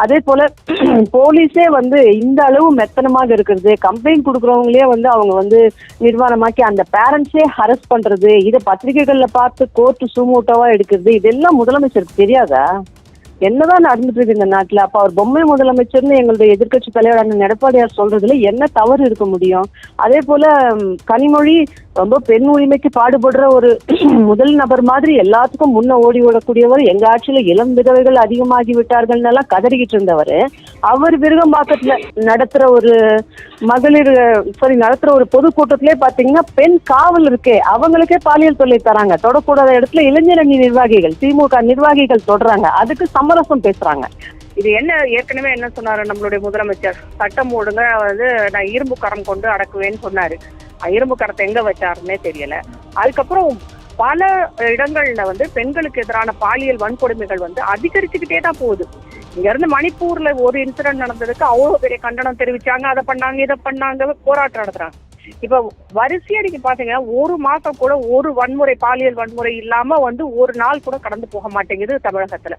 அதே போல போலீஸே வந்து இந்த அளவு மெத்தனமாக இருக்கிறது, கம்ப்ளைண்ட் கொடுக்குறவங்களே வந்து அவங்க வந்து நிர்வாணமாக்கி அந்த பேரண்ட்ஸே ஹரஸ் பண்றது, இதை பத்திரிகைகள்ல பார்த்து கோர்ட்டு சூமோட்டோவா எடுக்கிறது, இதெல்லாம் முதலமைச்சருக்கு தெரியாதா? என்னதான் நடந்துட்டு இருக்கு இந்த நாட்டுல? அப்ப அவர் பொம்மை முதலமைச்சர்னு எங்களுடைய எதிர்கட்சி தலைவர் அண்ணன் எடப்பாடியார் சொல்றதுல என்ன தவறு இருக்க முடியும்? அதே போல கனிமொழி ரொம்ப பெண் உரிமைக்கு பாடுபடுற ஒரு முதல் நபர் மாதிரி எல்லாத்துக்கும் முன்ன ஓடி ஓடக்கூடியவர், எங்க ஆட்சியில இளம் விதவைகள் அதிகமாகி விட்டார்கள் எல்லாம் கதறிக்கிட்டு இருந்தவர், அவர் விருகம்பாக்கத்துல நடத்துற ஒரு நடத்துற ஒரு பொதுக்கூட்டத்திலே பாத்தீங்கன்னா பெண் காவல் இருக்கே அவங்களுக்கே பாலியல் தொல்லை தராங்க, தொடக்கூடாத இடத்துல இளைஞரணி நிர்வாகிகள் திமுக நிர்வாகிகள் தொடறாங்க, அதுக்கு சமரசம் பேசுறாங்க. இது என்ன ஏற்கனவே என்ன சொன்னாரு நம்மளுடைய முதலமைச்சர், சட்டம் ஒழுங்க வந்து நான் இரும்பு கரம் கொண்டு அடக்குவேன்னு சொன்னாரு. இரும்பு கரத்தை எங்க வச்சாருன்னே தெரியல. அதுக்கப்புறம் பல இடங்கள்ல வந்து பெண்களுக்கு எதிரான பாலியல் வன்கொடுமைகள் வந்து அதிகரிச்சுக்கிட்டே தான் போகுது. இங்க இருந்து மணிப்பூர்ல ஒரு இன்சிடென்ட் நடந்ததுக்கு அவ்வளவு பெரிய கண்டனம் தெரிவிச்சாங்க, அதை பண்ணாங்க இதை பண்ணாங்க, போராட்டம் நடத்துறாங்க. இப்ப வரிசையா நீங்க பாத்தீங்கன்னா ஒரு மாசம் கூட ஒரு வன்முறை பாலியல் வன்முறை இல்லாம வந்து ஒரு நாள் கூட கடந்து போக மாட்டேங்குது தமிழகத்துல.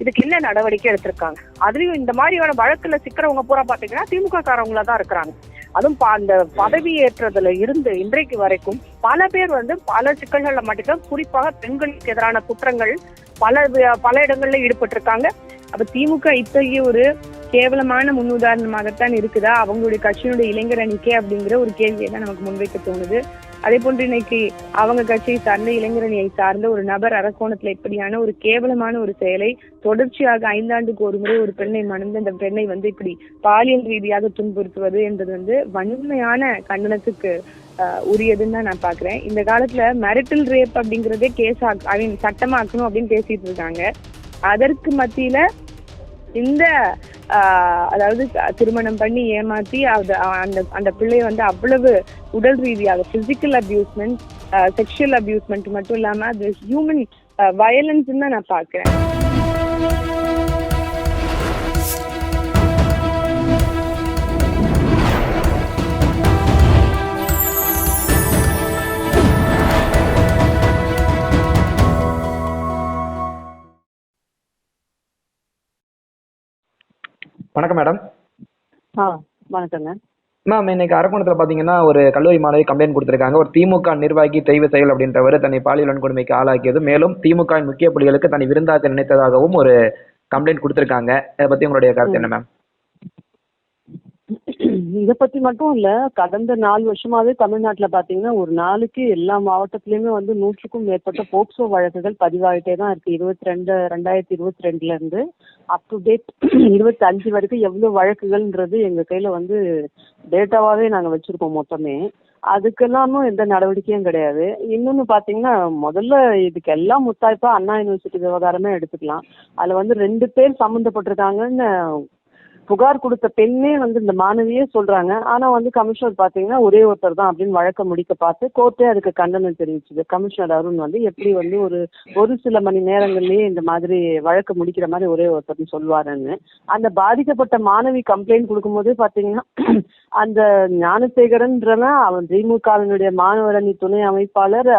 இதுக்கு என்ன நடவடிக்கை எடுத்திருக்காங்க? அதுலயும் இந்த மாதிரியான வழக்குல சிக்கிறவங்க பூரா பாத்தீங்கன்னா திமுக காரவங்களா தான் இருக்கிறாங்க. அதுவும் அந்த பதவி ஏற்றதுல இருந்து இன்றைக்கு வரைக்கும் பல பேர் வந்து பல சிக்கல்கள்ல மாட்டிக்க, குறிப்பாக பெண்களுக்கு எதிரான குற்றங்கள் பல இடங்கள்ல ஈடுபட்டு இருக்காங்க. அப்ப திமுக இத்தகைய ஒரு கேவலமான முன்னுதாரணமாகத்தான் இருக்குதா அவங்களுடைய கட்சியினுடைய இளைஞர் அணிக்கே அப்படிங்கிற ஒரு கேள்வியை தான் நமக்கு முன்வைக்க தோணுது. அதே போன்று இன்னைக்கு அவங்க கட்சியை சார்ந்த இளைஞரணியை சார்ந்த ஒரு நபர் அரக்கோணத்துல இப்படியான ஒரு கேவலமான ஒரு செயலை தொடர்ச்சியாக 5 ஆண்டுக்கு ஒரு முறை ஒரு பெண்ணை மணந்து அந்த பெண்ணை வந்து இப்படி பாலியல் ரீதியாக துன்புறுத்துவது என்பது வந்து வன்மையான கண்டனத்துக்கு உரியதுன்னு தான் நான் பாக்குறேன். இந்த காலத்துல மேரிட்டல் ரேப் அப்படிங்கறதே கேஸ் சட்டமாக்கணும் அப்படின்னு பேசிட்டு இருக்காங்க. அதற்கு மத்தியில இந்த அதாவது திருமணம் பண்ணி ஏமாத்தி அந்த பிள்ளைய வந்து அவ்வளவு உடல் ரீதியாக பிசிக்கல் அபியூஸ்மெண்ட், செக்ஷுவல் அபியூஸ்மெண்ட் மட்டும் இல்லாம அது ஹியூமன் வயலன்ஸ் தான் நான் பாக்குறேன். வணக்கம் மேடம். வணக்கங்க மேம். இன்னைக்கு அரக்கோணத்தில் பார்த்தீங்கன்னா ஒரு கல்லூரி மாணவி கம்ப்ளைண்ட் கொடுத்துருக்காங்க. ஒரு திமுக நிர்வாகி தெய்வ செயல் அப்படின்றவர் தன்னை பாலியல் வன்கொடுமைக்கு ஆளாக்கியது, மேலும் திமுக முக்கிய புள்ளிகளுக்கு தன்னை விருந்தாக்க நினைத்ததாகவும் ஒரு கம்ப்ளைண்ட் கொடுத்துருக்காங்க. இதை பத்தி உங்களுடைய கருத்து என்ன மேம்? இதை பத்தி மட்டும் இல்ல, கடந்த 4 வருஷமாவே தமிழ்நாட்டுல பாத்தீங்கன்னா ஒரு நாளைக்கு எல்லா மாவட்டத்திலயுமே வந்து 100க்கும் மேற்பட்ட போக்சோ வழக்குகள் பதிவாயிட்டே தான் இருக்கு. 2022 இருந்து அப் டு டேட் 25 வரைக்கும் எவ்வளவு வழக்குகள்ன்றது எங்க கையில வந்து டேட்டாவாவே நாங்க வச்சிருக்கோம் மொத்தமே. அதுக்கெல்லாமும் எந்த நடவடிக்கையும் கிடையாது. இன்னொன்னு பாத்தீங்கன்னா முதல்ல இதுக்கு எல்லாம் முத்தாய்ப்பா அண்ணா யூனிவர்சிட்டி விவகாரமே எடுத்துக்கலாம். அதுல வந்து 2 பேர் சம்மந்தப்பட்டிருக்காங்கன்னு புகார் கொடுத்த பெண்ணே வந்து இந்த மாணவியே சொல்றாங்க. ஆனா வந்து கமிஷனர் பாத்தீங்கன்னா ஒரே ஒருத்தர் தான் அப்படின்னு வழக்க முடிக்க பார்த்து கோர்ட்டே அதுக்கு கண்டனம் தெரிவிச்சது. கமிஷனர் அருண் வந்து எப்படி வந்து ஒரு சில மணி நேரங்கள்லயே இந்த மாதிரி வழக்கு முடிக்கிற மாதிரி ஒரே ஒருத்தர்னு சொல்லுவாருன்னு. அந்த பாதிக்கப்பட்ட மாணவி கம்ப்ளைண்ட் கொடுக்கும் போதே பாத்தீங்கன்னா அந்த ஞானசேகரன்றவன் அவன் திமுகவினுடைய மாணவர் அணி துணை அமைப்பாளர்,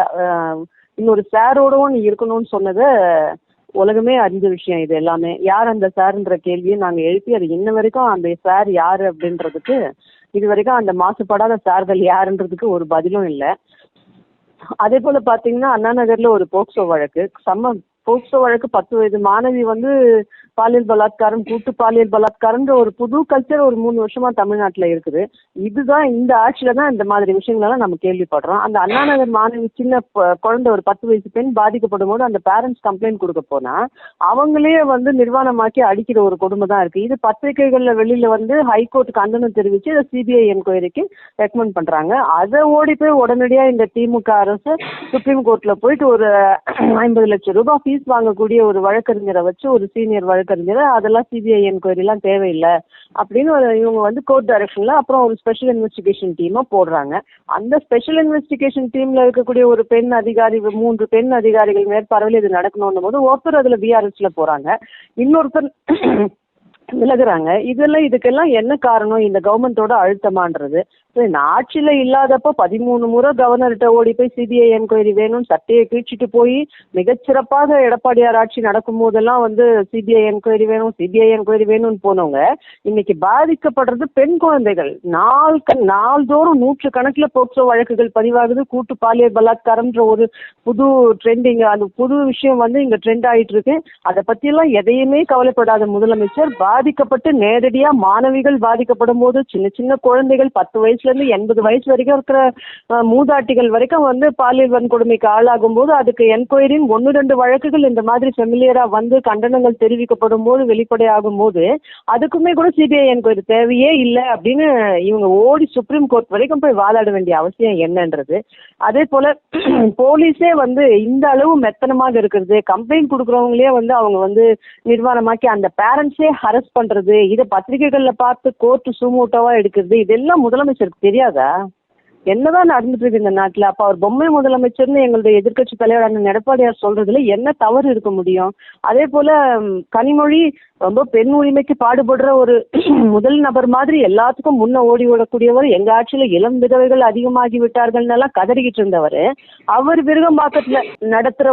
இன்னொரு சாரோடவும் நீ இருக்கணும்னு சொன்னதை உலகமே அறிஞ்ச விஷயம். இது எல்லாமே யார் அந்த சார்ன்ற கேள்வியை நாங்க எழுப்பி அது இன்ன வரைக்கும் அந்த சார் யாரு அப்படின்றதுக்கு இது வரைக்கும் அந்த மாசுபடாத சார்கள் யாருன்றதுக்கு ஒரு பதிலும் இல்லை. அதே போல பாத்தீங்கன்னா அண்ணா நகர்ல ஒரு போக்சோ வழக்கு, போக்சோ வழக்கு 10 வயது மாணவி வந்து பாலியல் பலாத்காரம், கூட்டு பாலியல் பலாத்காரம்ன்ற ஒரு புது கல்ச்சர் ஒரு 3 வருஷமா தமிழ்நாட்டுல இருக்குது. இதுதான் இந்த ஆட்சியில தான் இந்த மாதிரி விஷயங்களெல்லாம் நம்ம கேள்விப்படுறோம். அந்த அண்ணா நகர் மாணவி சின்ன குழந்தை ஒரு 10 வயசு பெண் பாதிக்கப்படும் போது அந்த பேரண்ட்ஸ் கம்ப்ளைண்ட் கொடுக்க போனா அவங்களே வந்து நிர்வாணமாக்கி அடிக்கிற ஒரு கொடுமை தான் இருக்கு. இது பத்திரிகைகள்ல வெளியில வந்து ஹைகோர்ட் கண்டனம் தெரிவிச்சு அதை சிபிஐ என்கொயரிக்கு ரெக்கமெண்ட் பண்றாங்க. அதை ஓடி போய் உடனடியா இந்த திமுக அரசு சுப்ரீம் கோர்ட்ல போயிட்டு ஒரு 50 லட்சம் ரூபாய் ஃபீஸ் வாங்கக்கூடிய ஒரு வழக்கறிஞரை வச்சு ஒரு சீனியர் வழக்கறிஞரை அதெல்லாம் சிபிஐ என்கொயரி எல்லாம் தேவையில்லை அப்படின்னு இவங்க வந்து கோர்ட் டைரக்ஷன்ல அப்புறம் ஒரு ஸ்பெஷல் இன்வெஸ்டிகேஷன் டீமை போடுறாங்க. அந்த ஸ்பெஷல் இன்வெஸ்டிகேஷன் டீம்ல இருக்கக்கூடிய ஒரு பெண் அதிகாரி, 3 பெண் அதிகாரிகள் மேற்பார்வையில் இது நடக்கணும் போது ஒருத்தர் அதுல பிஆர்எஸ்ல போறாங்க, இன்னொருத்தர் விலகுறாங்க. இதுக்கெல்லாம் என்ன காரணம்? இந்த கவர்மெண்டோட அழுத்தமான்றது. இந்த ஆட்சியில இல்லாதப்ப 13 முறை கவர்னர்கிட்ட ஓடி போய் சிபிஐ என்கொயரி வேணும்னு சட்டையை கிழிச்சிட்டு போய் மிகச்சிறப்பாக எடப்பாடியார் ஆட்சி நடக்கும் போதெல்லாம் வந்து சிபிஐ என்கொயரி வேணும்னு போனவங்க இன்னைக்கு பாதிக்கப்படுறது பெண் குழந்தைகள். நாள்தோறும் 100 கணக்கில் போக்சோ வழக்குகள் பதிவாகுது. கூட்டு பாலியல் பலாத்காரம்ன்ற ஒரு புது ட்ரெண்டிங், அந்த புது விஷயம் வந்து இங்க ட்ரெண்ட் ஆயிட்டு இருக்கு. அதை பத்தியெல்லாம் எதையுமே கவலைப்படாத முதலமைச்சர் பாதிக்கப்பட்டு நேரடியா மாணவிகள் பாதிக்கப்படும் போது சின்ன சின்ன குழந்தைகள் 10 வயசுல இருந்து 80 வயசு வரைக்கும் இருக்கிற மூதாட்டிகள் வரைக்கும் வந்து பாலியல் வன்கொடுமைக்கு ஆளாகும் போது அதுக்கு என்கொயரின் 1-2 வழக்குகள் இந்த மாதிரி ஃபெமிலியரா வந்து கண்டனங்கள் தெரிவிக்கப்படும் போது வெளிப்படையாகும் போது அதுக்குமே கூட சிபிஐ என்கொயரி தேவையே இல்லை அப்படின்னு இவங்க ஓடி சுப்ரீம் கோர்ட் வரைக்கும் போய் வாதாட வேண்டிய அவசியம் என்னன்றது. அதே போல போலீஸே வந்து இந்த அளவு மெத்தனமாக இருக்கிறது, கம்ப்ளைண்ட் கொடுக்குறவங்களே வந்து அவங்க வந்து நிர்வாணமாக்கி அந்த பேரண்ட்ஸே ஹரஸ் பண்றது, இதை பத்திரிகைகள்ல பார்த்து கோர்ட்டு சூமூட்டவா எடுக்கிறது, இதெல்லாம் முதலமைச்சருக்கு தெரியாதா? என்னதான் நடந்துட்டு இருக்கு இந்த நாட்டுல? அப்ப அவர் பொம்மை முதலமைச்சர்னு எங்களுடைய எதிர்க்கட்சி தலைவர் எடப்பாடியார் சொல்றதுல என்ன தவறு இருக்க முடியும்? அதே போல கனிமொழி ரொம்ப பெண் உரிமைக்கு பாடுபடுற ஒரு முதல் நபர் மாதிரி எல்லாத்துக்கும் முன்ன ஓடி ஓடக்கூடியவர். எங்க ஆட்சியில இளம் விதவைகள் அதிகமாகி விட்டார்கள்னு எல்லாம் கதறிக்கிட்டு இருந்தவர் அவர் விருகம்பாக்கத்துல நடத்துற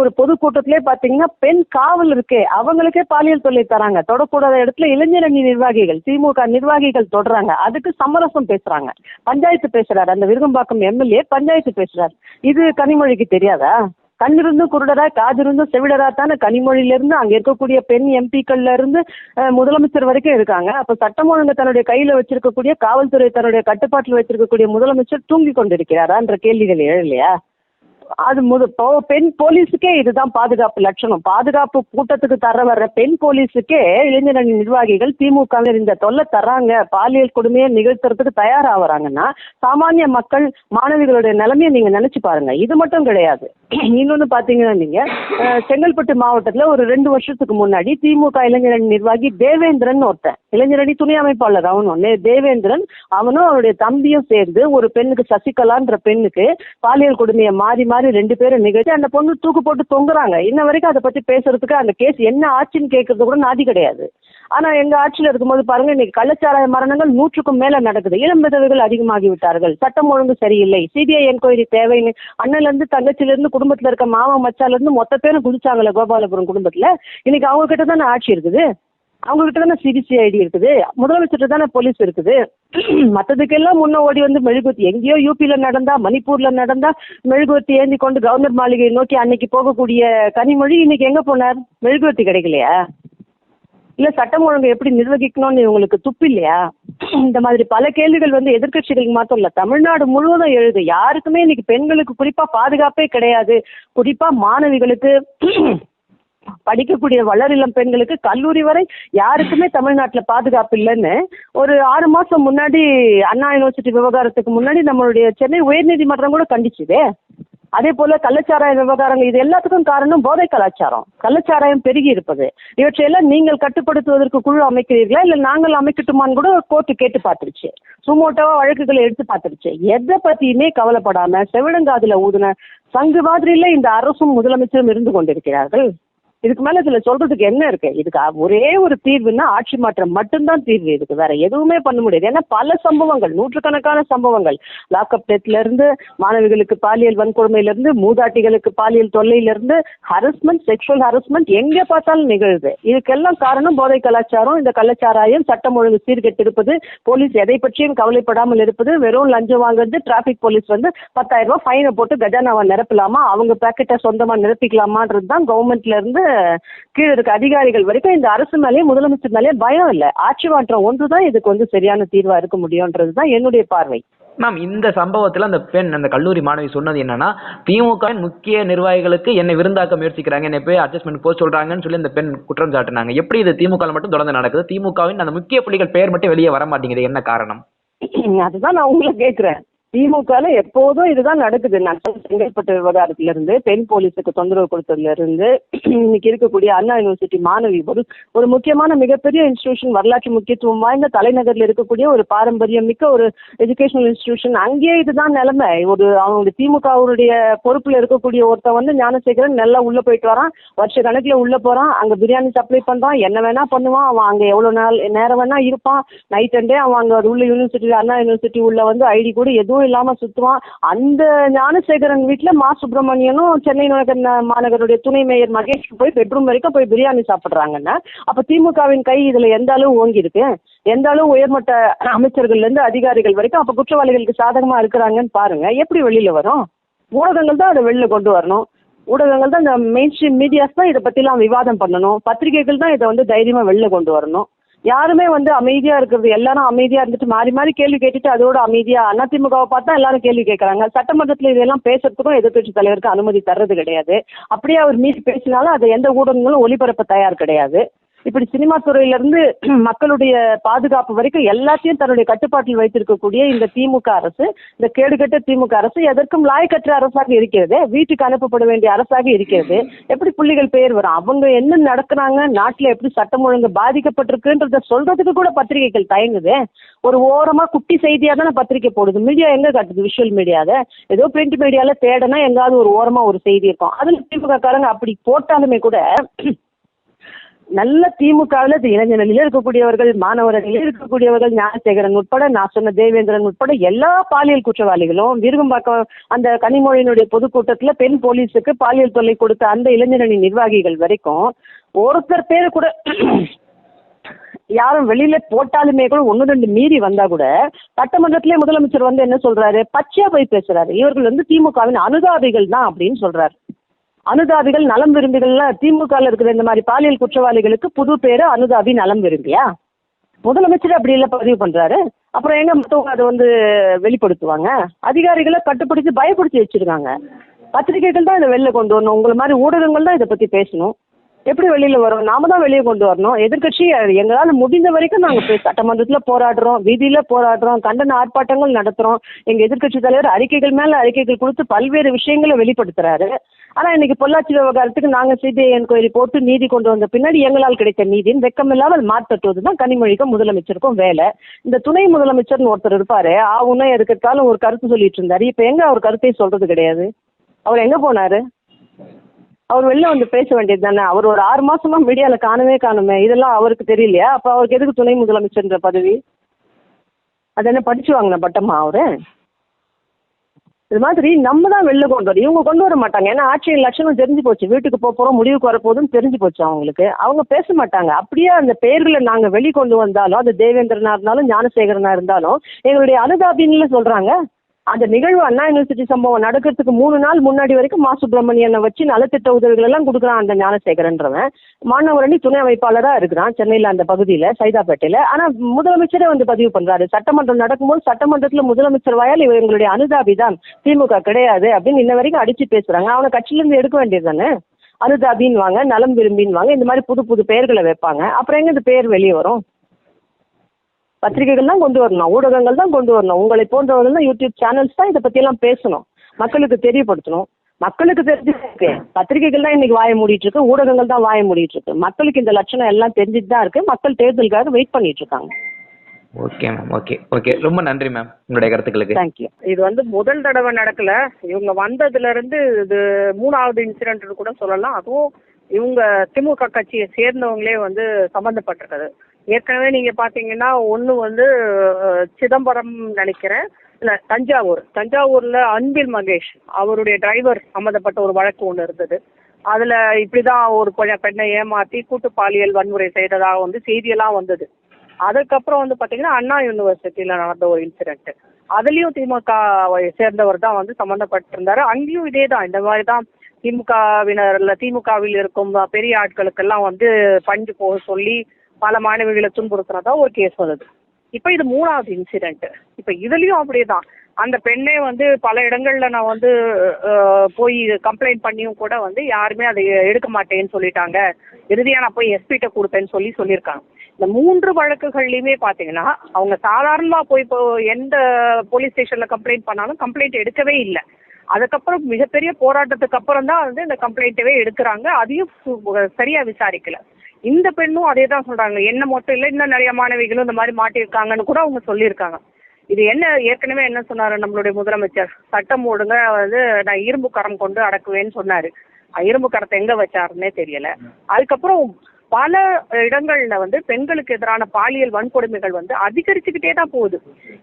ஒரு பொதுக்கூட்டத்திலே பாத்தீங்கன்னா பெண் காவல் இருக்கே அவங்களுக்கே பாலியல் தொல்லை தராங்க. தொடக்கூடாத இடத்துல இளைஞரணி நிர்வாகிகள், திமுக நிர்வாகிகள் தொடறாங்க. அதுக்கு சமரசம் பேசுறாங்க, பஞ்சாயத்து பேசுறாரு. அந்த விருகம்பாக்கம் எம்எல்ஏ பஞ்சாயத்து பேசுறாரு. இது கனிமொழிக்கு தெரியாதா? கண்ணிருந்தும் குருடரா காதிருந்தும் செவிடரா தானே கனிமொழியில இருந்து அங்க இருக்கக்கூடிய பெண் எம்பிக்கள்ல இருந்து முதலமைச்சர் வரைக்கும் இருக்காங்க. அப்ப சட்டம் ஒழுங்கு தன்னுடைய கையில வச்சிருக்கக்கூடிய, காவல்துறை தன்னுடைய கட்டுப்பாட்டில் வச்சிருக்கக்கூடிய முதலமைச்சர் தூங்கி கொண்டிருக்கிறாரான்ற கேள்விகள் எழலையா? அது பெண் போலீஸுக்கே இதுதான் பாதுகாப்பு லட்சணம். பாதுகாப்பு கூட்டத்துக்கு வர்ற பெண் போலீஸுக்கே இளைஞரணி நிர்வாகிகள் திமுக இந்த தொல்லை தர்றாங்க, பாலியல் கொடுமையை நிகழ்த்துறதுக்கு தயாராகிறாங்கன்னா சாமானிய மக்கள் மாணவிகளுடைய நிலைமையை நீங்க நினைச்சு பாருங்க. இது மட்டும் கிடையாது. இன்னொன்னு பாத்தீங்கன்னா நீங்க செங்கல்பட்டு மாவட்டத்துல ஒரு 2 வருஷத்துக்கு முன்னாடி திமுக இளைஞரணி நிர்வாகி தேவேந்திரன் ஒருத்தன், இளைஞரணி துணை அமைப்பாளர் தேவேந்திரன், அவனும் அவருடைய தம்பியும் சேர்ந்து ஒரு பெண்ணுக்கு, சசிகலான்ற பெண்ணுக்கு பாலியல் கொடுமையை மாறி 2 பேரும் நிகழ்ச்சி அந்த பொண்ணு தூக்கு போட்டு தொங்குறாங்க. இன்ன வரைக்கும் அதை பத்தி பேசுறதுக்கு அந்த கேஸ் என்ன ஆச்சுன்னு கேட்கறது கூட நாதி கிடையாது. ஆனா எங்க ஆட்சியில இருக்கும்போது பாருங்க, இன்னைக்கு கள்ளச்சாராய மரணங்கள் 100க்கும் மேல நடக்குது. இளம் விதவைகள் அதிகமாகி விட்டார்கள், சட்டம் ஒழுங்கு சரியில்லை, சிபிஐ என்கொயரி தேவைன்னு அண்ணன்ல இருந்து தங்கச்சில இருந்து குடும்பத்துல இருக்க மாமா மச்சால இருந்து மொத்த பேரும் குதிச்சாங்கல்ல கோபாலபுரம் குடும்பத்துல. இன்னைக்கு அவங்க கிட்ட தானே ஆட்சி இருக்குது, அவங்க கிட்ட தானே சிபிசிஐடி இருக்குது, முதலமைச்சர் தானே போலீஸ் இருக்குது. மற்றதுக்கெல்லாம் முன்ன ஓடி வந்து மெழுகுவத்தி எங்கேயோ யூபியில நடந்தா, மணிப்பூர்ல நடந்தா மெழுகுவத்தி ஏந்தி கொண்டு கவர்னர் மாளிகை நோக்கி அன்னைக்கு போகக்கூடிய கனிமொழி இன்னைக்கு எங்க போனார்? மெழுகுவத்தி கிடைக்கலையா? இல்ல சட்டம் ஒழுங்கு எப்படி நிர்வகிக்கணும்னு இவங்களுக்கு துப்பு இல்லையா? இந்த மாதிரி பல கேள்விகள் வந்து எதிர்கட்சிகளுக்கு மாத்திரம் இல்ல, தமிழ்நாடு முழுவதும் எழுது. யாருக்குமே இன்னைக்கு பெண்களுக்கு குறிப்பா பாதுகாப்பே கிடையாது. குறிப்பா மாணவிகளுக்கு, படிக்கக்கூடிய வளரிளம் பெண்களுக்கு, கல்லூரி வரை யாருக்குமே தமிழ்நாட்டில் பாதுகாப்பு இல்லைன்னு ஒரு 6 மாசம் முன்னாடி அண்ணா யூனிவர்சிட்டி விவகாரத்துக்கு முன்னாடி நம்மளுடைய சென்னை உயர்நீதிமன்றம் கூட கண்டிச்சுதே. அதே போல கள்ளச்சாராய விவகாரங்கள், இது எல்லாத்துக்கும் காரணம் போதை கலாச்சாரம், கள்ளச்சாராயம் பெருகி இருப்பது. இவற்றையெல்லாம் நீங்கள் கட்டுப்படுத்துவதற்கு குழு அமைக்கிறீர்களா இல்லை நாங்கள் அமைக்கட்டுமான்னு கூட கோர்ட்டு கேட்டு பார்த்துருச்சு, சுமோட்டோவா வழக்குகளை எடுத்து பார்த்துருச்சு. எதை பத்தியுமே கவலைப்படாம செவிடங்காதுல ஊதுன சங்கு மாதிரில இந்த அரசும் முதலமைச்சரும் இருந்து கொண்டிருக்கிறார்கள். இதுக்கு மேல இதுல சொல்றதுக்கு என்ன இருக்கு? இதுக்கு ஒரே ஒரு தீர்வுன்னா ஆட்சி மாற்றம் மட்டும்தான் தீர்வு. இதுக்கு வேற எதுவுமே பண்ண முடியாது. ஏன்னா பல சம்பவங்கள், 100கணக்கான சம்பவங்கள், லாக்அப் டெத்ல இருந்து மாணவிகளுக்கு பாலியல் வன்கொடுமையில இருந்து மூதாட்டிகளுக்கு பாலியல் தொல்லையில இருந்து ஹரஸ்மெண்ட், செக்ஷுவல் ஹரஸ்மெண்ட் எங்க பார்த்தாலும் நிகழுது. இதுக்கெல்லாம் காரணம் போதை கலாச்சாரம், இந்த கள்ளச்சாராயம், சட்டம் ஒழுங்கு சீர்கெட்டு இருப்பது, போலீஸ் எதை பற்றியும் கவலைப்படாமல் இருப்பது, வெறும் லஞ்சம் வாங்குறது, டிராபிக் போலீஸ் வந்து 10,000 ரூபாய் ஃபைனை போட்டு கஜானாவை நிரப்பலாமா, அவங்க பேக்கெட்டை சொந்தமா நிரப்பிக்கலாமான்றது தான் கவர்மெண்ட்ல இருந்து கீழே இருக்க அதிகாரிகள் வரைக்கும். இந்த அரசு மேலேயும் முதலமைச்சர் மேலேயும் பயம் இல்லை. ஆட்சி மாற்றம் ஒன்றுதான் இதுக்கு வந்து சரியான தீர்வா இருக்க முடியும்ன்றதுதான் என்னுடைய பார்வை. மேம், இந்த சம்பவத்துல அந்த பெண், அந்த கல்லூரி மாணவி சொன்னது என்னன்னா, திமுக முக்கிய நிர்வாகிகளுக்கு என்னை விருந்தாக்க முயற்சிக்கிறாங்க, என்னை போய் அட்ஜஸ்ட்மெண்ட் போக சொல்றாங்கன்னு சொல்லி இந்த பெண் குற்றம் சாட்டினாங்க. எப்படி இது திமுக மட்டும் தொடர்ந்து நடக்குது? திமுகவின் அந்த முக்கிய புள்ளிகள் பெயர் மட்டும் வெளியே வர மாட்டேங்குது, என்ன காரணம்? அதுதான் நான் உங்களை கேட்கிறேன். திமுகல எப்போதும் இதுதான் நடக்குது. செங்கல்பட்டு விவகாரத்துல இருந்து, பெண் போலீஸுக்கு தொந்தரவு கொடுத்ததுல இருந்து, இன்னைக்கு இருக்கக்கூடிய அண்ணா யூனிவர்சிட்டி மாணவி ஒரு முக்கியமான மிகப்பெரிய இன்ஸ்டிடியூஷன், வரலாற்று முக்கியத்துவம் வாய்ந்த தலைநகர்ல இருக்கக்கூடிய ஒரு பாரம்பரியம் மிக்க ஒரு எஜுகேஷனல் இன்ஸ்டிடியூஷன், அங்கேயே இதுதான் நிலைமை. அவங்க திமுகவுடைய பொறுப்புல இருக்கக்கூடிய ஒருத்தன் வந்து ஞானசேகரன் நல்லா உள்ள போயிட்டு வரான், வருஷ கணக்குல உள்ள போறான், அங்க பிரியாணி சப்ளை பண்றான், என்ன வேணா பண்ணுவான், அவன் அங்க எவ்வளவு நேரம் வேணா இருப்பான், நைட் அண்டே அவன் அங்க உள்ள யூனிவர்சிட்டி, அண்ணா யூனிவர்சிட்டி உள்ள வந்து ஐடி கூட எதுவும் இல்லாம சுத்துவான். அந்த ஞானசேகரன் வீட்டுல மா சுப்பிரமணியனும் சென்னை மாநகருடைய துணை மேயர் மகேஷ் போய் பெட்ரூம் வரைக்கும் போய் பிரியாணி சாப்பிடுறாங்கன்னா, அப்ப திமுகவின் கை இதுல எந்த அளவு ஓங்கி இருக்கு, எந்த அளவு உயர்மட்ட அமைச்சர்கள்ல இருந்து அதிகாரிகள் வரைக்கும் அப்ப குற்றவாளிகளுக்கு சாதகமா இருக்கிறாங்கன்னு பாருங்க. எப்படி வெளியில வரும்? ஊடகங்கள் தான் அதை வெளியில கொண்டு வரணும். ஊடகங்கள் தான், இந்த மெயின் ஸ்ட்ரீம் மீடியாஸ் தான் இதை பத்திலாம் விவாதம் பண்ணணும். பத்திரிகைகள் தான் இதை வந்து தைரியமா வெளில கொண்டு வரணும். யாருமே வந்து அமைதியா இருக்கிறது, எல்லாரும் அமைதியா இருந்துட்டு மாறி மாறி கேள்வி கேட்டுட்டு அதோட அமைதியா அதிமுகவை பார்த்தா எல்லாரும் கேள்வி கேட்கறாங்க. சட்டமன்றத்தில் இதெல்லாம் பேசுறதுக்கும் எதிர்கட்சி தலைவருக்கு அனுமதி தர்றது கிடையாது. அப்படியே அவர் மீறி பேசினாலும் அதை எந்த ஊடகங்களும் ஒளிபரப்ப தயார் கிடையாது. இப்படி சினிமா துறையில இருந்து மக்களுடைய பாதுகாப்பு வரைக்கும் எல்லாத்தையும் தன்னுடைய கட்டுப்பாட்டில் வைத்திருக்கக்கூடிய இந்த திமுக அரசு, இந்த கேடுகட்ட திமுக அரசு எதற்கும் லாயக்கற்ற அரசாக இருக்கிறது, வீட்டுக்கு அனுப்பப்பட வேண்டிய அரசாக இருக்கிறது. எப்படி புள்ளிகள் பெயர் வரும்? அவங்க என்ன நடக்கிறாங்க, நாட்டுல எப்படி சட்டம் ஒழுங்கு பாதிக்கப்பட்டிருக்குன்றத சொல்றதுக்கு கூட பத்திரிகைகள் தயங்குது. ஒரு ஓரமா குட்டி செய்தியா தானே பத்திரிகை போடுது. மீடியா எங்க காட்டுது? விஷுவல் மீடியால ஏதோ பிரிண்ட் மீடியால தேடனா எங்காவது ஒரு ஓரமா ஒரு செய்தி இருக்கும். அதுல திமுக காரங்க அப்படி போட்டாலுமே கூட நல்ல திமுகவில் இளைஞர்களில் இருக்கக்கூடியவர்கள், மாணவர்களில் இருக்கக்கூடியவர்கள், ஞானசேகரன் உட்பட, நான் சொன்ன தேவேந்திரன் உட்பட எல்லா பாலியல் குற்றவாளிகளும், விருகம்பாக்கம் அந்த கனிமொழியினுடைய பொதுக்கூட்டத்தில் பெண் போலீஸுக்கு பாலியல் தொல்லை கொடுத்த அந்த இளைஞரணி நிர்வாகிகள் வரைக்கும் ஒருத்தர் பேரு கூட யாரும் வெளியில போட்டாலுமே கூட 1-2 மீறி வந்தா கூட சட்டமன்றத்திலே முதலமைச்சர் வந்து என்ன சொல்றாரு? பச்சையா போய் பேசுறாரு. இவர்கள் வந்து திமுகவின் அனுதாபிகள் தான் அப்படின்னு சொல்றாரு. அனுதாபிகள், நலம் விரும்பிகள்லாம் திமுகவில் இருக்கிற இந்த மாதிரி பாலியல் குற்றவாளிகளுக்கு புது பேரு அனுதாபி, நலம் விரும்பியா? முதலமைச்சர் அப்படி இல்லை பதிவு பண்றாரு. அப்புறம் எங்க மற்றவங்க அதை வந்து வெளிப்படுத்துவாங்க? அதிகாரிகளை கட்டுப்படுத்தி பயப்படுத்தி வச்சிருக்காங்க. பத்திரிகைகள் தான் இதை வெளில கொண்டு வரணும். உங்களை மாதிரி ஊடகங்கள் தான் இதை பத்தி பேசணும். எப்படி வெளியில வரும்? நாம தான் வெளியே கொண்டு வரணும். எதிர்கட்சி எங்களால் முடிந்த வரைக்கும் நாங்கள் சட்டமன்றத்துல போராடுறோம், வீதியில போராடுறோம், கண்டன ஆர்ப்பாட்டங்கள் நடத்துறோம். எங்க எதிர்கட்சி தலைவர் அறிக்கைகள் மேல அறிக்கைகள் கொடுத்து பல்வேறு விஷயங்களை வெளிப்படுத்துறாரு. ஆனா இன்னைக்கு பொள்ளாச்சி விவகாரத்துக்கு நாங்க சிபிஐ என்கொயரி போட்டு நீதி கொண்டு வந்த பின்னாடி எங்களால் கிடைத்த நீதியின் வெக்கமில்லாமல் மாற்றட்டுவதுதான் கனிமொழிக்கும் முதலமைச்சருக்கும் வேலை. இந்த துணை முதலமைச்சர்னு ஒருத்தர் இருப்பாரு, ஆவுன்னா எதுக்காலும் ஒரு கருத்து சொல்லிட்டு இருந்தாரு. இப்ப எங்க அவர் கருத்தை சொல்றது கிடையாது? அவர் எங்க போனாரு? அவர் வெளில வந்து பேச வேண்டியது தானே. அவர் ஒரு 6 மாசமா மீடியால காணுமே. இதெல்லாம் அவருக்கு தெரியலையா? அப்ப அவருக்கு எதுக்கு துணை முதலமைச்சர்ன்ற பதவி? அது என்ன படிச்சு வாங்கின பட்டமா அவரு? இது மாதிரி நம்ம தான் வெளில கொண்டு வரோம். இவங்க கொண்டு வர மாட்டாங்க. ஏன்னா ஆட்சியின் லட்சணம் தெரிஞ்சு போச்சு. வீட்டுக்கு போறோம், முடிவுக்கு வரப்போகுதுன்னு தெரிஞ்சு போச்சு அவங்களுக்கு. அவங்க பேச மாட்டாங்க. அப்படியே அந்த பெயர்களை நாங்க வெளிக்கொண்டு வந்தாலும், அது தேவேந்திரனா இருந்தாலும் ஞானசேகரனா இருந்தாலும் எங்களுடைய அனுதாபின்னு சொல்றாங்க. அந்த நிகழ்வு அண்ணா யூனிவர்சிட்டி சம்பவம் நடக்கிறதுக்கு 3 நாள் முன்னாடி வரைக்கும் மா சுப்பிரமணியனை வச்சு நலத்திட்ட உதவிகள் எல்லாம் கொடுக்குறான் அந்த ஞானசேகரன்றவன். மாணவரணி துணை அமைப்பாளராக இருக்கிறான் சென்னையில் அந்த பகுதியில் சைதாப்பேட்டையில். ஆனால் முதலமைச்சரே வந்து பதிவு பண்ணுறாரு. சட்டமன்றம் நடக்கும்போது சட்டமன்றத்தில் முதலமைச்சர் வாயால் எங்களுடைய அனுதாபி தான், திமுக கிடையாது அப்படின்னு இன்ன வரைக்கும் அடிச்சு பேசுறாங்க. அவனை கட்சியிலேருந்து எடுக்க வேண்டியது தானே. அனுதாபின்னு வாங்க, நலம் விரும்பின்னு வாங்க, இந்த மாதிரி புது புது பெயர்களை வைப்பாங்க. அப்புறம் எங்க இந்த பெயர் வெளியே வரும்? பத்திரிகைகள் தான் கொண்டு வரணும், ஊடகங்கள் தான் கொண்டு வரணும். உங்களை போன்றவர்கள் தான், யூடியூப் சேனல்ஸ் தான் இதை பற்றியெல்லாம் பேசணும், மக்களுக்கு தெரியப்படுத்தணும். மக்களுக்கு தெரிஞ்சிருக்கு. பத்திரிகைகள் தான் இன்னைக்கு வாய மூடிட்டு இருக்கு, ஊடகங்கள் தான் வாய மூடிட்டு இருக்கு. மக்களுக்கு இந்த லட்சணம் எல்லாம் தெரிஞ்சுட்டு தான் இருக்கு. மக்கள் தேர்தலுக்காக வெயிட் பண்ணிட்டு இருக்காங்க. Okay ma'am. ஓகே ரொம்ப நன்றி மேம் உங்களுடைய கருத்துக்களுக்கு. தேங்க்யூ. இது வந்து முதல் தடவை நடக்கல. இவங்க வந்ததுல இருந்து இது 3வது இன்சிடென்ட் கூட சொல்லலாம். அதுவும் இவங்க திமுக கட்சியை சேர்ந்தவங்களே வந்து சம்மந்தப்பட்டிருக்குது. ஏற்கனவே நீங்க பாத்தீங்கன்னா ஒன்று வந்து சிதம்பரம் நினைக்கிறேன், இல்லை தஞ்சாவூர்ல அன்பில் மகேஷ் அவருடைய டிரைவர் சம்மந்தப்பட்ட ஒரு வழக்கு ஒன்று இருந்தது. அதுல இப்படிதான் ஒரு பெண்ணை ஏமாத்தி கூட்டு பாலியல் வன்முறை செய்ததாக வந்து செய்தியெல்லாம் வந்தது. அதுக்கப்புறம் வந்து பாத்தீங்கன்னா அண்ணா யூனிவர்சிட்டியில நடந்த ஒரு இன்சிடென்ட், அதுலயும் திமுகவை சேர்ந்தவர் தான் வந்து சம்மந்தப்பட்டிருந்தாரு. அங்கேயும் இதே தான், இந்த மாதிரி தான் திமுகவில் இருக்கும் பெரிய ஆட்களுக்கெல்லாம் வந்து பஞ்சு போக சொல்லி பல மாணவிகளை துன்புறுத்தினதா ஒரு கேஸ் வந்தது. இப்ப இது 3வது இன்சிடென்ட். இப்ப இதுலயும் அப்படிதான். அந்த பெண்ணே வந்து பல இடங்கள்ல நான் வந்து போய் கம்ப்ளைண்ட் பண்ணியும் கூட வந்து யாருமே அதை எடுக்க மாட்டேன்னு சொல்லிட்டாங்க. இறுதியா நான் போய் எஸ்பிட்ட கொடுப்பேன்னு சொல்லியிருக்காங்க. இந்த 3 வழக்குகள்லயுமே பாத்தீங்கன்னா அவங்க சாதாரணமா போய் இப்போ எந்த போலீஸ் ஸ்டேஷன்ல கம்ப்ளைண்ட் பண்ணாலும் கம்ப்ளைண்ட் எடுக்கவே இல்லை. அதுக்கப்புறம் மிகப்பெரிய போராட்டத்துக்கு அப்புறம் தான் வந்து இந்த கம்ப்ளைண்ட்டவே எடுக்கிறாங்க. அதையும் சரியா விசாரிக்கல. இந்த பெண்ணும் அதே தான் சொல்றாங்க. என்ன மட்டும் இல்லை, இன்னும் நிறைய மாணவிகளும் இந்த மாதிரி மாட்டியிருக்காங்கன்னு கூட அவங்க சொல்லியிருக்காங்க. இது என்ன ஏற்கனவே என்ன சொன்னாரு நம்மளுடைய முதலமைச்சர், சட்டம் ஒழுங்க வந்து நான் இரும்பு கரம் கொண்டு அடக்குவேன்னு சொன்னாரு. இரும்பு கரத்தை எங்க வச்சாருன்னே தெரியல. அதுக்கப்புறம் பல இடங்கள்ல வந்து பெண்களுக்கு எதிரான பாலியல் வன்கொடுமைகள் வந்து அதிகரிச்சுக்கிட்டே தான் போகுது.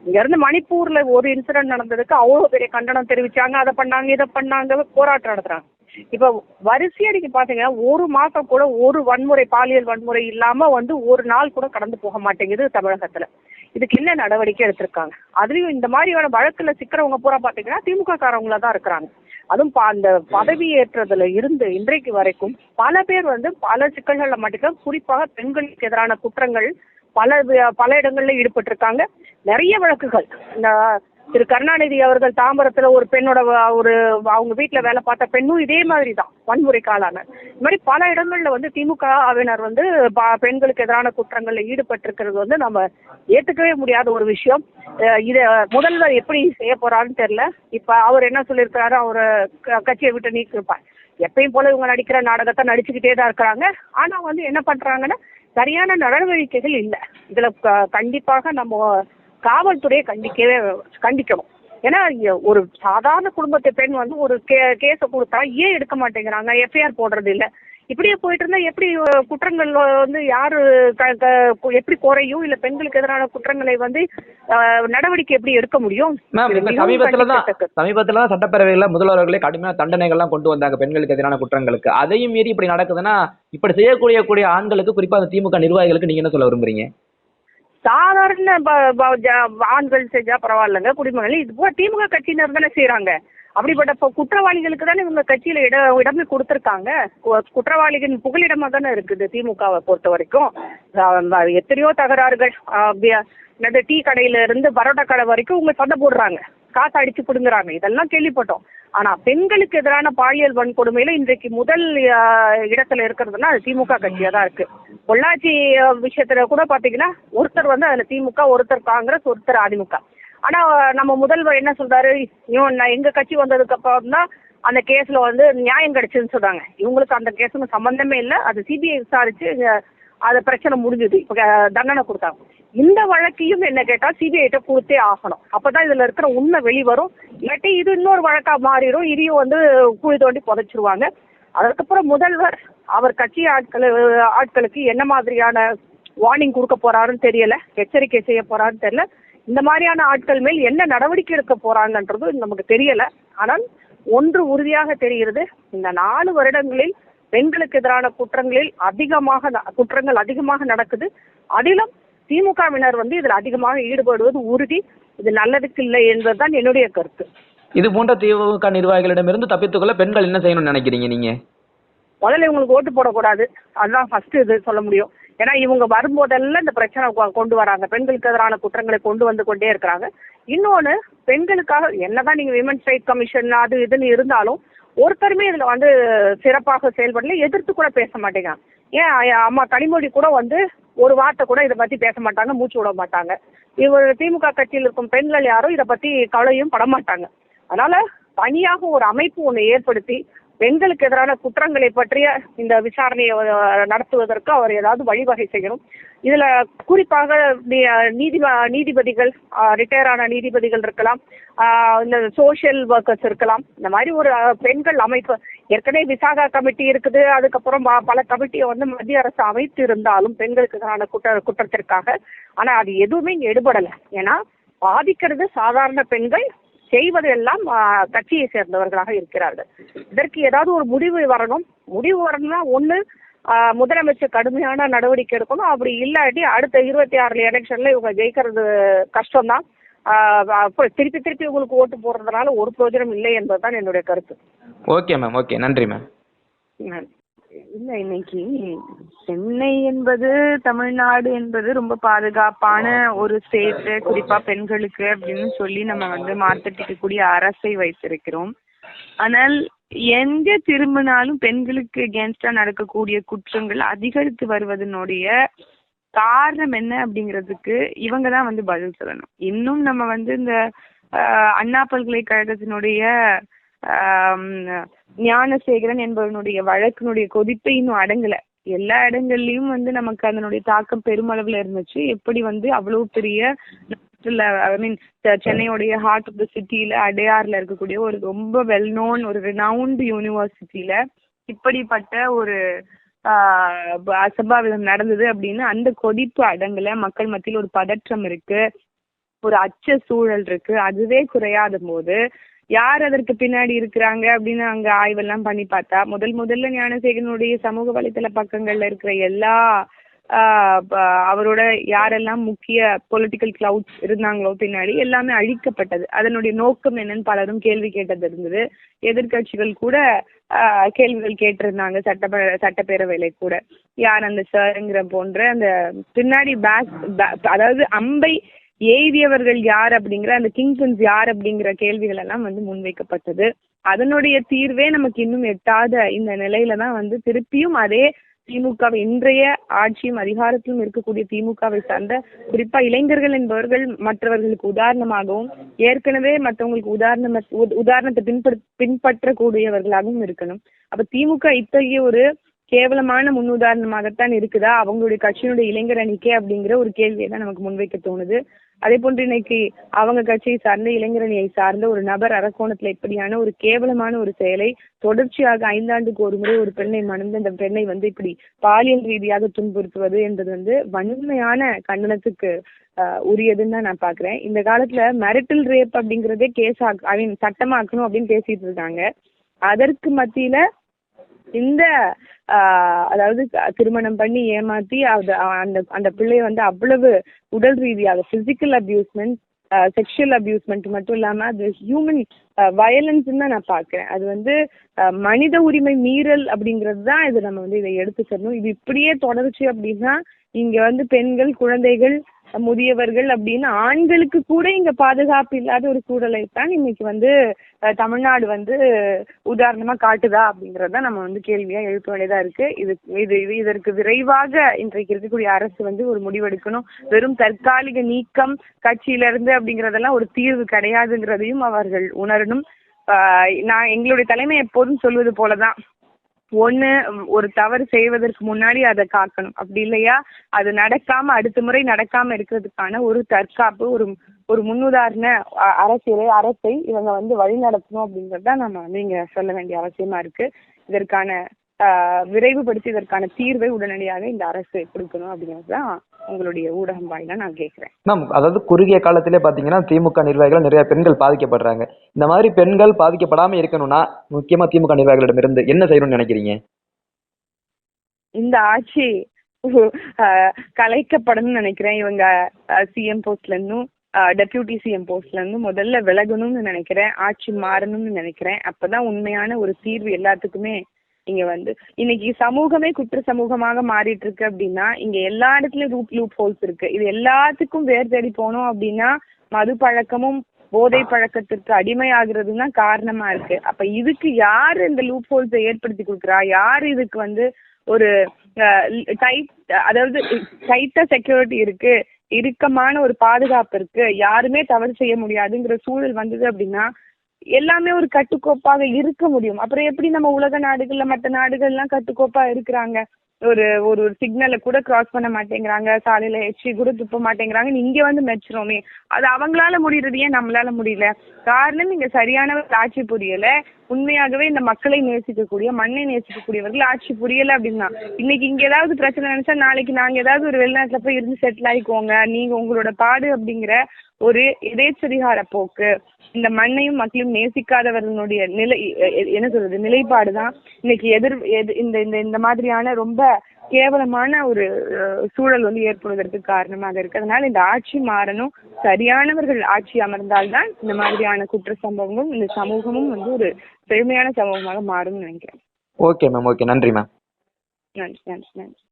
இங்க இருந்து மணிப்பூர்ல ஒரு இன்சிடென்ட் நடந்ததுக்கு அவ்வளவு பெரிய கண்டனம் தெரிவிச்சாங்க. அதை பண்ணாங்க, இதை பண்ணாங்க, போராட்டம் நடத்துறாங்க. இப்ப வரிசையா நீங்க பாத்தீங்கன்னா ஒரு மாசம் கூட ஒரு வன்முறை, பாலியல் வன்முறை இல்லாம வந்து ஒரு நாள் கூட கடந்து போக மாட்டேங்குது தமிழகத்துல. இதுக்கு என்ன நடவடிக்கை எடுத்திருக்காங்க? அதுலயும் இந்த மாதிரியான வழக்குல சிக்கிறவங்க பூரா பாத்தீங்கன்னா திமுக காரவங்களா தான் இருக்கிறாங்க. அதுவும் அந்த பதவி ஏற்றதுல இருந்து இன்றைக்கு வரைக்கும் பல பேர் வந்து பல சிக்கல்கள்ல மாட்டிக்க, குறிப்பாக பெண்களுக்கு எதிரான குற்றங்கள் பல இடங்கள்ல ஈடுபட்டு இருக்காங்க. நிறைய வழக்குகள். இந்த திரு கருணாநிதி அவர்கள் தாம்பரத்துல ஒரு பெண்ணோட அவங்க வீட்டுல வேலை பார்த்த பெண்ணும் இதே மாதிரி தான் வன்முறைக்கு ஆளான. இந்த மாதிரி பல இடங்கள்ல வந்து திமுகவினர் வந்து பெண்களுக்கு எதிரான குற்றங்கள்ல ஈடுபட்டு இருக்கிறது வந்து நம்ம ஏத்துக்கவே முடியாத ஒரு விஷயம். இத முதல்வர் எப்படி செய்ய போறாருன்னு தெரியல. இப்ப அவர் என்ன சொல்லியிருக்கிறாரு, அவரு கட்சியை விட்டு நீக்கிருப்பார். எப்பயும் போல இவங்க நடிக்கிற நாடகத்தை நடிச்சுக்கிட்டே தான் இருக்கிறாங்க. ஆனா வந்து என்ன பண்றாங்கன்னா சரியான நடவடிக்கைகள் இல்லை. இதுல கண்டிப்பாக நம்ம காவல்துறையை கண்டிக்கணும். ஏன்னா ஒரு சாதாரண குடும்பத்தை பெண் வந்து ஒரு கேஸை கொடுத்தா ஏன் எடுக்க மாட்டேங்கிறாங்க, எஃப்ஐஆர் போடுறது இல்லை. இப்படியே போயிட்டு இருந்தா எப்படி குற்றங்கள் வந்து யாரு எப்படி குறையும், இல்ல பெண்களுக்கு எதிரான குற்றங்களை வந்து நடவடிக்கை எப்படி எடுக்க முடியும்? சமீபத்துல சட்டப்பேரவையில முதல்வர்களே கடுமையான தண்டனைகள்லாம் கொண்டு வந்தாங்க பெண்களுக்கு எதிரான குற்றங்களுக்கு. அதையும் மீறி இப்படி நடக்குதுன்னா இப்படி செய்யக்கூடிய ஆண்களுக்கு, குறிப்பா அந்த திமுக நிர்வாகிகளுக்கு நீங்க என்ன சொல்ல விரும்புறீங்க? சாதாரண ஆண்கள் செஞ்சா பரவாயில்லைங்க, குடிமகள் இது போல திமுக கட்சியினர் தானே செய்யறாங்க. அப்படிப்பட்ட குற்றவாளிகளுக்கு தானே இவங்க கட்சியில இடமே கொடுத்துருக்காங்க. குற்றவாளிகளின் புகலிடமா தானே இருக்குது திமுகவை பொறுத்த வரைக்கும். எத்தனையோ தகராறுகள், டீ கடையில இருந்து பரோட்டா கடை வரைக்கும் உங்க சண்டை போடுறாங்க, காசு அடிச்சு பிடுங்குறாங்க, இதெல்லாம் கேள்விப்பட்டோம். ஆனா பெண்களுக்கு எதிரான பாலியல் வன்கொடுமையில இன்றைக்கு முதல் இடத்துல இருக்கிறதுனா அது திமுக கட்சியா தான் இருக்கு. பொள்ளாச்சி விஷயத்துல கூட பாத்தீங்கன்னா ஒருத்தர் வந்து அதுல திமுக, ஒருத்தர் காங்கிரஸ், ஒருத்தர் அதிமுக. ஆனா நம்ம முதல்வர் என்ன சொல்றாரு, எங்க கட்சி வந்ததுக்கு அப்புறம் தான் அந்த கேஸ்ல வந்து நியாயம் கிடைச்சதுன்னு சொல்றாங்க. இவங்களுக்கு அந்த கேஸுக்கு சம்பந்தமே இல்லை. அது சிபிஐ விசாரிச்சு அது பிரச்சனை முடிஞ்சது. இப்ப தண்டனை கொடுத்தாங்க. இந்த வழக்கையும் என்ன கேட்டா சிபிஐட்ட கொடுத்தே ஆகணும். அப்பதான் இதுல இருக்கிற உண்மை வெளிவரும். இல்லாட்டி இது இன்னொரு வழக்கா மாறிடும். இதையும் வந்து குழி தோண்டி புதைச்சிருவாங்க. அதுக்கப்புறம் முதல்வர் அவர் கட்சி ஆட்களுக்கு என்ன மாதிரியான வார்னிங் கொடுக்க போறாருன்னு தெரியல, எச்சரிக்கை செய்ய போறாருன்னு தெரியல. இந்த மாதிரியான ஆட்கள் மேல் என்ன நடவடிக்கை எடுக்க போறாங்கன்றது நமக்கு தெரியல. ஆனால் ஒன்று உறுதியாக தெரிகிறது, இந்த 4 வருடங்களில் பெண்களுக்கு எதிரான குற்றங்கள் அதிகமாக நடக்குது. அதிலும் திமுகவினர் வந்து இதுல அதிகமாக ஈடுபடுவது உறுதி. இது நல்லதுக்கு இல்லை என்பதுதான் என்னுடைய கருத்து. இது போன்ற திமுக நிர்வாகிகளிடமிருந்து தப்பித்துக்கொள்ள பெண்கள் என்ன செய்யணும்னு நினைக்கிறீங்க நீங்க? முதல்ல இவங்களுக்கு ஓட்டு போடக்கூடாது, அதுதான் ஃபர்ஸ்ட் இது சொல்ல முடியும். ஏன்னா இவங்க வரும்போதெல்லாம் இந்த பிரச்சனை கொண்டு வராங்க, பெண்களுக்கு எதிரான குற்றங்களை கொண்டு வந்து கொண்டே இருக்கிறாங்க. இன்னொன்னு, பெண்களுக்காக என்னதான் நீங்க விமன்ஸ் ரைட் கமிஷன் அது இதுன்னு இருந்தாலும் ஒருத்தருமே இதுல வந்து சிறப்பாக செயல்படல, எதிர்த்து கூட பேச மாட்டேங்க. ஏன் அம்மா கனிமொழி கூட வந்து ஒரு வார்த்தை கூட இதை பத்தி பேச மாட்டாங்க, மூச்சு விட மாட்டாங்க. இவர் திமுக கட்சியில் இருக்கும் பெண்கள் யாரும் இதை பத்தி கவலையும் படமாட்டாங்க. அதனால தனியாக ஒரு அமைப்பு ஒன்று ஏற்படுத்தி பெண்களுக்கு எதிரான குற்றங்களை பற்றிய இந்த விசாரணையை நடத்துவதற்கு அவர் ஏதாவது வழிவகை செய்யணும். இதுல குறிப்பாக நீதிபதிகள், ரிட்டையர் ஆன நீதிபதிகள் இருக்கலாம், இந்த சோசியல் ஒர்க்கர்ஸ் இருக்கலாம். இந்த மாதிரி ஒரு பெண்கள் அமைப்பு ஏற்கனவே விசாகா கமிட்டி இருக்குது. அதுக்கப்புறம் பல கமிட்டியை வந்து மத்திய அரசு அமைத்து இருந்தாலும் பெண்களுக்கு எதிரான குற்றத்திற்காக, ஆனா அது எதுவுமே இங்க எடுபடலை. ஏன்னா பாதிக்கிறது சாதாரண பெண்கள், செய்வது எல்லாம் கட்சியை சேர்ந்தவர்களாக இருக்கிறார்கள். இதற்கு ஏதாவது ஒரு முடிவு வரணும்னா ஒண்ணு முதலமைச்சர் கடுமையான நடவடிக்கை எடுக்கணும். அப்படி இல்லாட்டி அடுத்த 26 எலெக்ஷன்ல இவங்க ஜெயிக்கிறது கஷ்டம்தான். திருப்பி உங்களுக்கு ஓட்டு போடுறதுனால ஒரு பிரயோஜனம் இல்லை என்பதுதான் என்னுடைய கருத்து. ஓகே மேம், ஓகே, நன்றி மேம். நன்றி. இல்ல, இன்னைக்கு சென்னை என்பது, தமிழ்நாடு என்பது ரொம்ப பாதுகாப்பான ஒரு ஸ்டேட், குறிப்பா பெண்களுக்கு அப்படின்னு சொல்லி நம்ம மார்த்தட்டிக்கக்கூடிய அரசை வைத்திருக்கிறோம். ஆனால் எங்க திரும்பினாலும் பெண்களுக்கு எகேன்ஸ்டா நடக்கக்கூடிய குற்றங்கள் அதிகரித்து வருவதனுடைய காரணம் என்ன அப்படிங்கிறதுக்கு இவங்க தான் பதில் சொல்லணும். இன்னும் நம்ம இந்த அண்ணா பல்கலைக்கழகத்தினுடைய ஞானசேகரன் என்பவனுடைய வழக்கினுடைய கொதிப்பை இன்னும் அடங்கல. எல்லா இடங்கள்லயும் நமக்கு அதனுடைய தாக்கம் பெருமளவுல இருந்துச்சு. எப்படி அவ்வளவு பெரிய சென்னையோடைய ஹார்ட் ஆஃப் த சிட்டியில அடையாறுல இருக்கக்கூடிய ஒரு ரொம்ப வெல் நோன் ஒரு ரினவுண்ட் யூனிவர்சிட்டியில இப்படிப்பட்ட ஒரு அசம்பாவிதம் நடந்தது அப்படின்னு அந்த கொதிப்பு அடங்கல. மக்கள் மத்தியில் ஒரு பதற்றம் இருக்கு, ஒரு அச்ச சூழல் இருக்கு. அதுவே குறையாத போது யார் அதற்கு பின்னாடி இருக்கிறாங்க அப்படின்னு அங்க ஆய்வெல்லாம் பண்ணி பார்த்தா முதல்ல ஞானசேகரனுடைய சமூக வலைத்தள பக்கங்கள்ல இருக்கிற எல்லா அவரோட யாரெல்லாம் முக்கிய பொலிட்டிக்கல் கிளவுட்ஸ் இருந்தாங்களோ பின்னாடி எல்லாமே அழிக்கப்பட்டது. அதனுடைய நோக்கம் என்னன்னு பலரும் கேள்வி கேட்டது இருந்தது. எதிர்கட்சிகள் கூட கேள்விகள் கேட்டிருந்தாங்க. சட்டப்பேரவையில கூட யார் அந்த சாருங்கிற போன்ற அந்த பின்னாடி அதாவது அம்பை எய்தியவர்கள் யார் அப்படிங்கிற அந்த கிங்பின்ஸ் யார் அப்படிங்கிற கேள்விகள் எல்லாம் முன்வைக்கப்பட்டது. அதனுடைய தீர்வே நமக்கு இன்னும் எட்டாத இந்த நிலையில தான் திருப்பியும் அதே திமுக இன்றைய ஆட்சியும் அதிகாரத்திலும் இருக்கக்கூடிய திமுகவை சார்ந்த குறிப்பா இளைஞர்கள் என்பவர்கள் மற்றவர்களுக்கு உதாரணமாகவும் ஏற்கனவே மற்றவங்களுக்கு உதாரணத்தை பின்பற்றக்கூடியவர்களாகவும் இருக்கணும். அப்ப திமுக இத்தகைய ஒரு கேவலமான முன்னுதாரணமாகத்தான் இருக்குதா அவங்களுடைய கட்சியினுடைய இளைஞர் அணிக்கே அப்படிங்கிற ஒரு கேள்வியை தான் நமக்கு முன்வைக்க தோணுது. அதே போன்று இன்னைக்கு அவங்க கட்சியை சார்ந்த இளைஞர் அணியை சார்ந்த ஒரு நபர் அரக்கோணத்துல இப்படியான ஒரு கேவலமான ஒரு செயலை தொடர்ச்சியாக 5 ஆண்டுக்கு ஒரு முறை ஒரு பெண்ணை மணந்து அந்த பெண்ணை இப்படி பாலியல் ரீதியாக துன்புறுத்துவது என்பது வன்மையான கண்டனத்துக்கு உரியதுன்னு தான் நான் பாக்குறேன். இந்த காலத்துல மேரிட்டல் ரேப் அப்படிங்கறதே சட்டமாக்கணும் அப்படின்னு பேசிட்டு இருக்காங்க. அதற்கு மத்தியில இந்த அதாவது திருமணம் பண்ணி ஏமாத்தி அந்த பிள்ளைய அவ்வளவு உடல் ரீதியாக பிசிக்கல் அபியூஸ்மெண்ட், செக்ஷுவல் அபியூஸ்மெண்ட் மட்டும் இல்லாம அது ஹியூமன் வயலன்ஸ் தான் நான் பாக்குறேன். அது மனித உரிமை மீறல் அப்படிங்கிறது தான் இது. நம்ம இதை எடுத்து சொல்லணும். இது இப்படியே தொடர்ச்சி அப்படின்னா இங்க பெண்கள், குழந்தைகள், முதியவர்கள் அப்படின்னு ஆண்களுக்கு கூட இங்க பாதுகாப்பு இல்லாத ஒரு சூழலை தான் இன்னைக்கு தமிழ்நாடு உதாரணமா காட்டுதா அப்படிங்கறத நம்ம கேள்வியா எழுப்ப வேண்டியதா இருக்கு. இதற்கு விரைவாக இன்றைக்கு இருக்கக்கூடிய அரசு ஒரு முடிவெடுக்கணும். வெறும் தற்காலிக நீக்கம் கட்சியில இருந்து அப்படிங்கறதெல்லாம் ஒரு தீர்வு கிடையாதுங்கிறதையும் அவர்கள் உணரணும். நான் எங்களுடைய தலைமை எப்போதும் சொல்வது போலதான், ஒண்ணு ஒரு தவறு செய்வதற்கு முன்னாடி அதை காக்கணும். அப்படி இல்லையா அது நடக்காம அடுத்த முறை நடக்காம இருக்கிறதுக்கான ஒரு தற்காப்பு, ஒரு முன்னுதாரண அரசை இவங்க வழி நடத்தணும் அப்படிங்கறத நம்ம இங்க சொல்ல வேண்டிய அவசியமா இருக்கு. இதற்கான விரைவுபடுத்தி இதற்கான தீர்வை உடனடியாக இந்த அரசு கொடுக்கணும் அப்படிங்கறதுதான் உங்களுடைய ஊடகம் வாயிலா நான் கேட்கிறேன். மேம், அதாவது குறுகிய காலத்திலே பாத்தீங்கன்னா திமுக நிர்வாகிகள் நிறைய பெண்கள் பாதிக்கப்படுறாங்க. இந்த மாதிரி பெண்கள் பாதிக்கப்படாம இருக்கணும்னா முக்கியமா திமுக நிர்வாகிகளிடம் இருந்து என்ன செய்யணும்னு நினைக்கிறீங்க? இந்த ஆட்சி கலைக்கப்படணும்னு நினைக்கிறேன். இவங்க சிஎம் போஸ்ட்ல இருந்தும் டெப்யூட்டி சிஎம் போஸ்ட்ல இருந்தும் முதல்ல விலகணும்னு நினைக்கிறேன். ஆட்சி மாறணும்னு நினைக்கிறேன். அப்பதான் உண்மையான ஒரு தீர்வு எல்லாத்துக்குமே இங்க இன்னைக்கு சமூகமே குற்ற சமூகமாக மாறிட்டு இருக்கு அப்படின்னா இங்க எல்லா இடத்துலயும் லூப் ஹோல்ஸ் இருக்கு. இது எல்லாத்துக்கும் வேர் தேடி போனோம் அப்படின்னா மது பழக்கமும் போதை பழக்கத்திற்கு அடிமையாகிறதும் தான் காரணமா இருக்கு. அப்ப இதுக்கு யாரு இந்த லூப் ஹோல்ஸை ஏற்படுத்தி கொடுக்குறா, யாரு இதுக்கு ஒரு அதாவது டைட்டா செக்யூரிட்டி இருக்கு, இறுக்கமான ஒரு பாதுகாப்பு இருக்கு, யாருமே தவறு செய்ய முடியாதுங்கிற சூழல் வந்தது அப்படின்னா எல்லாமே ஒரு கட்டுக்கோப்பாக இருக்க முடியும். அப்புறம் எப்படி நம்ம உலக நாடுகள்ல மற்ற நாடுகள்லாம் கட்டுக்கோப்பா இருக்கிறாங்க? ஒரு ஒரு சிக்னலை கூட கிராஸ் பண்ண மாட்டேங்கிறாங்க, சாலையில எச்சி கூட துப்ப மாட்டேங்கிறாங்க. இங்க மெச்சுறோமே, அது அவங்களால முடியறது ஏன் நம்மளால முடியல? காரணம் இங்க சரியான ஆட்சி புரியல. உண்மையாகவே இந்த மக்களை நேசிக்கக்கூடிய, மண்ணை நேசிக்கக்கூடியவர்கள் ஆட்சி புரியல அப்படின்னா இன்னைக்கு இங்க ஏதாவது பிரச்சனை நினைச்சா நாளைக்கு நாங்க ஏதாவது ஒரு வெளிநாட்டுல போய் இருந்து செட்டில் ஆயிக்கோங்க, நீங்க உங்களோட பாடு அப்படிங்கிற ஒரு எதேச்சதிகார போக்கு, இந்த மண்ணையும் மக்களையும் நேசிக்காதவர்களுடைய நிலைப்பாடுதான் இன்னைக்கு இந்த மாதிரியான ரொம்ப கேவலமான ஒரு சூழல் ஏற்படுவதற்கு காரணமாக இருக்கு. அதனால இந்த ஆட்சி மாறணும். சரியானவர்கள் ஆட்சி அமர்ந்தால்தான் இந்த மாதிரியான குற்ற சம்பவங்களும் இந்த சமூகமும் ஒரு செழுமையான சமூகமாக மாறும்னு நினைக்கிறேன். ஓகே மேம், ஓகே, நன்றி மேம். நன்றி நன்றி நன்றி.